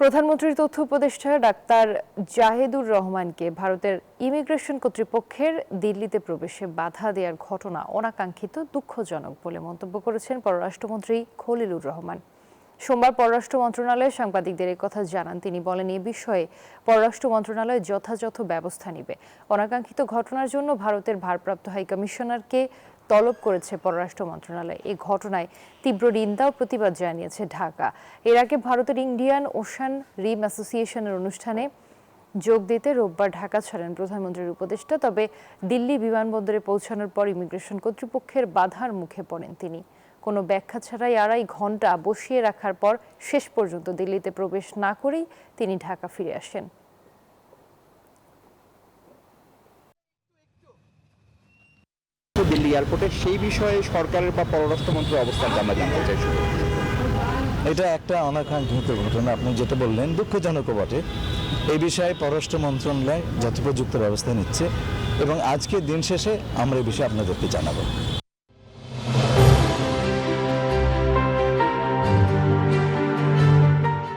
প্রধানমন্ত্রীর তথ্য উপদেষ্টা ডাক্তার জাহিদুর রহমানকে ভারতের ইমিগ্রেশন কর্তৃপক্ষের দিল্লিতে প্রবেশে বাধা দেওয়ার ঘটনা অনাকাঙ্ক্ষিত, দুঃখজনক বলে মন্তব্য করেছেন পররাষ্ট্রমন্ত্রী খলিলুর রহমান। সোমবার পররাষ্ট্র মন্ত্রণালয়ে সাংবাদিকদের এই কথা জানান তিনি। বলেন, এ বিষয়ে পররাষ্ট্র মন্ত্রণালয় যথাযথ ব্যবস্থা নেবে। অনাকাঙ্ক্ষিত ঘটনার জন্য ভারতের ভারপ্রাপ্ত হাইকমিশনারকে তলব করেছে পররাষ্ট্র মন্ত্রণালয়। এই ঘটনায় তীব্র নিন্দা ও প্রতিবাদ জানিয়েছে ঢাকা। এর আগে ভারতের ইন্ডিয়ান ওশান রিম অ্যাসোসিয়েশনের অনুষ্ঠানে যোগ দিতে রোববার ঢাকা ছাড়েন প্রধানমন্ত্রীর উপদেষ্টা। তবে দিল্লি বিমানবন্দরে পৌঁছানোর পর ইমিগ্রেশন কর্তৃপক্ষের বাধার মুখে পড়েন তিনি। কোনো ব্যাখ্যা ছাড়াই 2.5 ঘন্টা বসিয়ে রাখার পর শেষ পর্যন্ত দিল্লিতে প্রবেশ না করেই তিনি ঢাকা ফিরে আসেন। দিল্লি এয়ারপোর্টে সেই বিষয়ে সরকারের বা পররাষ্ট্রমন্ত্রীর অবস্থানটা আমরা জানতে চাই। এটা একটা অনাকাঙ্ক্ষিত ঘটনা, আপনি যেটা বললেন দুঃখজনক বটে। এই বিষয়ে পররাষ্ট্র মন্ত্রণালয় যথোপযুক্ত ব্যবস্থা নিচ্ছে এবং আজকে দিন শেষে আমরা এই বিষয়ে আপনাদেরকে জানাবো।